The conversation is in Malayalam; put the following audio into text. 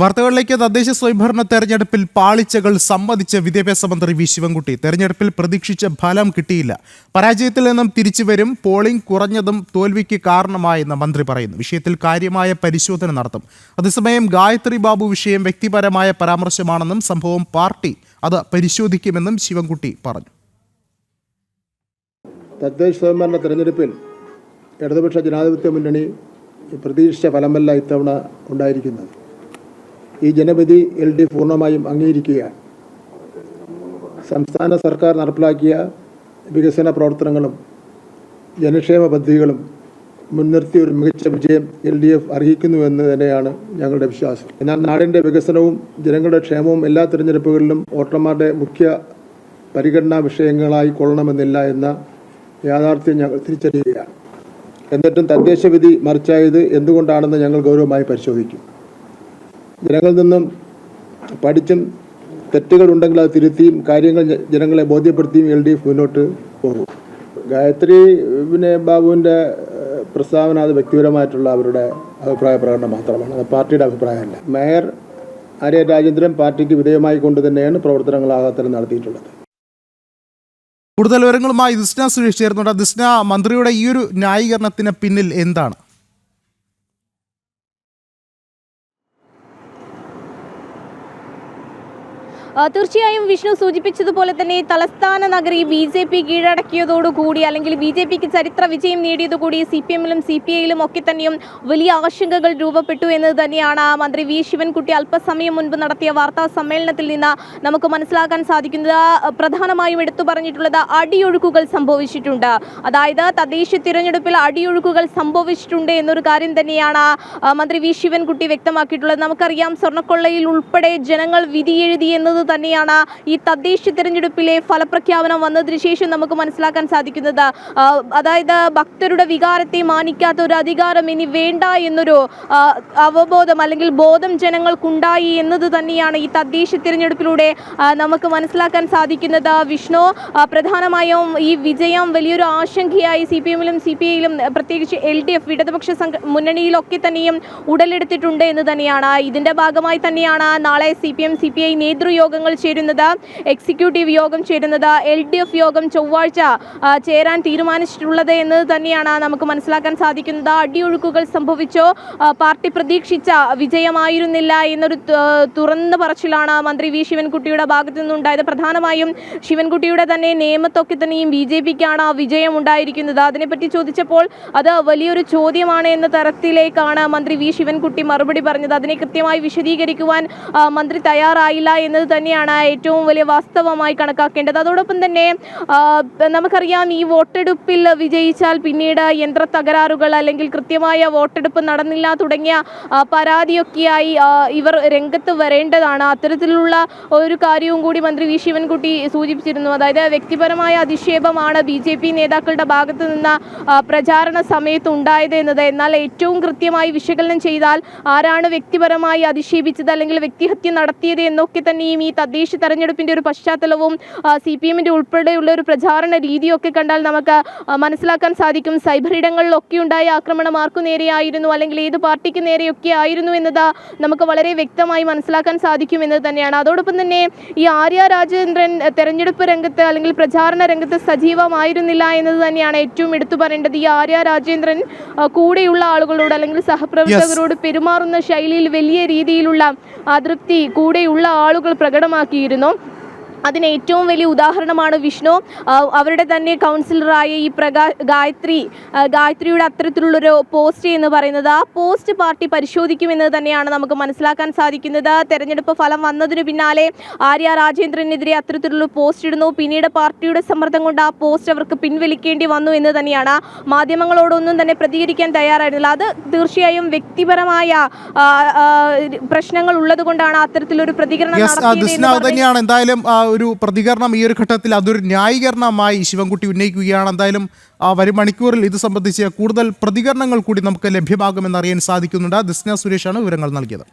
വാർത്തകളിലേക്ക്. തദ്ദേശ സ്വയംഭരണ തെരഞ്ഞെടുപ്പിൽ പാളിച്ചകൾ സമ്മതിച്ച വിദ്യാഭ്യാസ മന്ത്രി വി ശിവൻകുട്ടി. തെരഞ്ഞെടുപ്പിൽ പ്രതീക്ഷിച്ച ഫലം കിട്ടിയില്ല. പരാജയത്തിൽ നിന്നും തിരിച്ചുവരും. പോളിംഗ് കുറഞ്ഞതും തോൽവിക്ക് കാരണമായെന്ന് മന്ത്രി പറയുന്നു. വിഷയത്തിൽ കാര്യമായ പരിശോധന നടത്തും. അതേസമയം ഗായത്രി ബാബു വിഷയം വ്യക്തിപരമായ പരാമർശമാണെന്നും സംഭവം പാർട്ടി അത് പരിശോധിക്കുമെന്നും ശിവൻകുട്ടി പറഞ്ഞു. തദ്ദേശ സ്വയംഭരണ തെരഞ്ഞെടുപ്പിൽ ഇടതുപക്ഷ ജനാധിപത്യ മുന്നണി പ്രതീക്ഷിച്ച ഫലമല്ല ഇത്തവണ ഉണ്ടായിരിക്കുന്നത്. ഈ ജനവിധി LDF പൂർണ്ണമായും അംഗീകരിക്കുകയാണ്. സംസ്ഥാന സർക്കാർ നടപ്പിലാക്കിയ വികസന പ്രവർത്തനങ്ങളും ജനക്ഷേമ പദ്ധതികളും മുൻനിർത്തി ഒരു മികച്ച വിജയം LDF അർഹിക്കുന്നുവെന്ന് തന്നെയാണ് ഞങ്ങളുടെ വിശ്വാസം. എന്നാൽ നാടിൻ്റെ വികസനവും ജനങ്ങളുടെ ക്ഷേമവും എല്ലാ തിരഞ്ഞെടുപ്പുകളിലും വോട്ടർമാരുടെ മുഖ്യ പരിഗണനാ വിഷയങ്ങളായി കൊള്ളണമെന്നില്ല എന്ന യാഥാർത്ഥ്യം ഞങ്ങൾ തിരിച്ചറിയുകയാണ്. എന്നിട്ടും തദ്ദേശ വിധി മറിച്ചായത് എന്തുകൊണ്ടാണെന്ന് ഞങ്ങൾ ഗൗരവമായി പരിശോധിക്കും. ജനങ്ങളിൽ നിന്നും പഠിച്ചും തെറ്റുകളുണ്ടെങ്കിൽ അത് തിരുത്തിയും കാര്യങ്ങൾ ജനങ്ങളെ ബോധ്യപ്പെടുത്തിയും LDF മുന്നോട്ട് പോകും. ഗായത്രി ബാബുവിൻ്റെ പ്രസ്താവന അത് വ്യക്തിപരമായിട്ടുള്ള അവരുടെ അഭിപ്രായ പ്രകടനം മാത്രമാണ്. അത് പാർട്ടിയുടെ അഭിപ്രായമല്ല. മേയർ ആര്യ രാജേന്ദ്രൻ പാർട്ടിക്ക് വിധേയമായി കൊണ്ട് തന്നെയാണ് പ്രവർത്തനങ്ങൾ ആകത്തരം നടത്തിയിട്ടുള്ളത്. കൂടുതൽ വിവരങ്ങളുമായി ദിസ്ന സുരേഷ് ചേർന്നുണ്ട്. ദിസ്ന, മന്ത്രിയുടെ ഈ ഒരു ന്യായീകരണത്തിന് പിന്നിൽ എന്താണ്? തീർച്ചയായും വിഷ്ണു സൂചിപ്പിച്ചതുപോലെ തന്നെ തലസ്ഥാന നഗരി BJP കീഴടക്കിയതോടുകൂടി അല്ലെങ്കിൽ BJPക്ക് ചരിത്ര വിജയം നേടിയതോടുകൂടി CPM-ലും CPI-യിലും ഒക്കെ തന്നെയും വലിയ ആശങ്കകൾ രൂപപ്പെട്ടു എന്ന് തന്നെയാണ് മന്ത്രി വി ശിവൻകുട്ടി അല്പസമയം മുൻപ് നടത്തിയ വാർത്താ സമ്മേളനത്തിൽ നിന്ന് നമുക്ക് മനസ്സിലാക്കാൻ സാധിക്കുന്നത്. പ്രധാനമായും എടുത്തു പറഞ്ഞിട്ടുള്ളത് അടിയൊഴുക്കുകൾ സംഭവിച്ചിട്ടുണ്ട്. അതായത് തദ്ദേശ തിരഞ്ഞെടുപ്പിൽ അടിയൊഴുക്കുകൾ സംഭവിച്ചിട്ടുണ്ട് എന്നൊരു കാര്യം തന്നെയാണ് മന്ത്രി വി ശിവൻകുട്ടി വ്യക്തമാക്കിയിട്ടുള്ളത്. നമുക്കറിയാം, സ്വർണ്ണക്കൊള്ളയിൽ ഉൾപ്പെടെ ജനങ്ങൾ വിധി എഴുതി എന്നത് തന്നെയാണ് ഈ തദ്ദേശ തിരഞ്ഞെടുപ്പിലെ ഫലപ്രഖ്യാപനം വന്നതിന് ശേഷം നമുക്ക് മനസ്സിലാക്കാൻ സാധിക്കുന്നത്. അതായത് ഭക്തരുടെ വികാരത്തെ മാനിക്കാത്ത ഒരു അധികാരം ഇനി വേണ്ട എന്നൊരു അവബോധം അല്ലെങ്കിൽ ബോധം ജനങ്ങൾക്കുണ്ടായി എന്നത് തന്നെയാണ് ഈ തദ്ദേശ തിരഞ്ഞെടുപ്പിലൂടെ നമുക്ക് മനസ്സിലാക്കാൻ സാധിക്കുന്നത്. വിഷ്ണു, പ്രധാനമായും ഈ വിജയം വലിയൊരു ആശങ്കയായി CPM-ലും CPI-യിലും പ്രത്യേകിച്ച് LDF ഇടതുപക്ഷ മുന്നണിയിലൊക്കെ തന്നെയും ഉടലെടുത്തിട്ടുണ്ട് എന്ന് തന്നെയാണ്. ഇതിന്റെ ഭാഗമായി തന്നെയാണ് നാളെ CPM CPI നേതൃയോഗങ്ങൾ ചേരുന്നത്, എക്സിക്യൂട്ടീവ് യോഗം ചേരുന്നത്. LDF യോഗം ചൊവ്വാഴ്ച ചേരാൻ തീരുമാനിച്ചിട്ടുള്ളത് എന്നത് തന്നെയാണ് നമുക്ക് മനസ്സിലാക്കാൻ സാധിക്കുന്നത്. അടിയൊഴുക്കുകൾ സംഭവിച്ചോ, പാർട്ടി പ്രതീക്ഷിച്ച വിജയമായിരുന്നില്ല എന്നൊരു തുറന്ന പറച്ചിലാണ് മന്ത്രി വി ശിവൻകുട്ടിയുടെ ഭാഗത്തു നിന്നുണ്ടായത്. പ്രധാനമായും ശിവൻകുട്ടിയുടെ തന്നെ നിയമത്തൊക്കെ തന്നെയും BJPക്കാണ് വിജയം ഉണ്ടായിരിക്കുന്നത്. അതിനെപ്പറ്റി ചോദിച്ചപ്പോൾ അത് വലിയൊരു ചോദ്യമാണ് എന്ന തരത്തിലേക്കാണ് മന്ത്രി വി ശിവൻകുട്ടി മറുപടി പറഞ്ഞത്. അതിനെ കൃത്യമായി വിശദീകരിക്കുവാൻ മന്ത്രി തയ്യാറായില്ല എന്നത് തന്നെയാണ് ഏറ്റവും വലിയ വാസ്തവമായി കണക്കാക്കേണ്ടത്. അതോടൊപ്പം തന്നെ നമുക്കറിയാം, ഈ വോട്ടെടുപ്പിൽ വിജയിച്ചാൽ പിന്നീട് യന്ത്ര തകരാറുകൾ അല്ലെങ്കിൽ കൃത്യമായ വോട്ടെടുപ്പ് നടന്നില്ല തുടങ്ങിയ പരാതിയൊക്കെയായി ഇവർ രംഗത്ത് വരേണ്ടതാണ്. അത്തരത്തിലുള്ള ഒരു കാര്യവും കൂടി മന്ത്രി വി ശിവൻകുട്ടി സൂചിപ്പിച്ചിരുന്നു. അതായത് വ്യക്തിപരമായ അധിക്ഷേപമാണ് BJP നേതാക്കളുടെ ഭാഗത്തു നിന്ന് പ്രചാരണ സമയത്ത് ഉണ്ടായത് എന്നത്. എന്നാൽ ഏറ്റവും കൃത്യമായി വിശകലനം ചെയ്താൽ ആരാണ് വ്യക്തിപരമായി അധിക്ഷേപിച്ചത് അല്ലെങ്കിൽ വ്യക്തിഹത്യ നടത്തിയത് എന്നൊക്കെ തന്നെയും ഈ തദ്ദേശ തെരഞ്ഞെടുപ്പിന്റെ ഒരു പശ്ചാത്തലവും CPM-ന്റെ ഉൾപ്പെടെയുള്ള ഒരു പ്രചാരണ രീതിയൊക്കെ കണ്ടാൽ നമുക്ക് മനസ്സിലാക്കാൻ സാധിക്കും. സൈബർ ഇടങ്ങളിലൊക്കെ ഉണ്ടായ ആക്രമണം ആർക്കു നേരെയായിരുന്നു അല്ലെങ്കിൽ ഏത് പാർട്ടിക്ക് നേരെയൊക്കെ ആയിരുന്നു എന്നത് നമുക്ക് വളരെ വ്യക്തമായി മനസ്സിലാക്കാൻ സാധിക്കും എന്നത് തന്നെയാണ്. അതോടൊപ്പം തന്നെ ഈ ആര്യ രാജേന്ദ്രൻ തെരഞ്ഞെടുപ്പ് രംഗത്ത് അല്ലെങ്കിൽ പ്രചാരണ രംഗത്ത് സജീവമായിരുന്നില്ല എന്നത് തന്നെയാണ് ഏറ്റവും എടുത്തു പറയേണ്ടത്. ഈ ആര്യ രാജേന്ദ്രൻ കൂടെയുള്ള ആളുകളോട് അല്ലെങ്കിൽ സഹപ്രവർത്തകരോട് പെരുമാറുന്ന ശൈലിയിൽ വലിയ രീതിയിലുള്ള അതൃപ്തി കൂടെയുള്ള ആളുകൾ പ്രകടമാക്കിയിരുന്നു. അതിന് ഏറ്റവും വലിയ ഉദാഹരണമാണ് വിഷ്ണു, അവരുടെ തന്നെ കൗൺസിലറായ ഈ ഗായത്രിയുടെ അത്തരത്തിലുള്ളൊരു പോസ്റ്റ് എന്ന് പറയുന്നത്. ആ പോസ്റ്റ് പാർട്ടി പരിശോധിക്കുമെന്നത് തന്നെയാണ് നമുക്ക് മനസ്സിലാക്കാൻ സാധിക്കുന്നത്. തെരഞ്ഞെടുപ്പ് ഫലം വന്നതിന് പിന്നാലെ ആര്യ രാജേന്ദ്രനെതിരെ അത്തരത്തിലുള്ള പോസ്റ്റ് ഇടുന്നു. പിന്നീട് പാർട്ടിയുടെ സമ്മർദ്ദം കൊണ്ട് ആ പോസ്റ്റ് അവർക്ക് പിൻവലിക്കേണ്ടി വന്നു എന്ന് തന്നെയാണ്. മാധ്യമങ്ങളോടൊന്നും തന്നെ പ്രതികരിക്കാൻ തയ്യാറായിരുന്നില്ല. അത് തീർച്ചയായും വ്യക്തിപരമായ പ്രശ്നങ്ങൾ ഉള്ളത് കൊണ്ടാണ് അത്തരത്തിലൊരു പ്രതികരണം നടത്തിയത്. എന്തായാലും ഒരു പ്രതികരണം ഈ ഒരു ഘട്ടത്തിൽ അതൊരു ന്യായീകരണമായി ശിവൻകുട്ടി ഉന്നയിക്കുകയാണ്. എന്തായാലും വരും മണിക്കൂറിൽ ഇത് സംബന്ധിച്ച് കൂടുതൽ പ്രതികരണങ്ങൾ കൂടി നമുക്ക് ലഭ്യമാകുമെന്ന് അറിയാൻ സാധിക്കുന്നുണ്ട്. ദിസ്ന സുരേഷാണ് വിവരങ്ങൾ നൽകിയത്.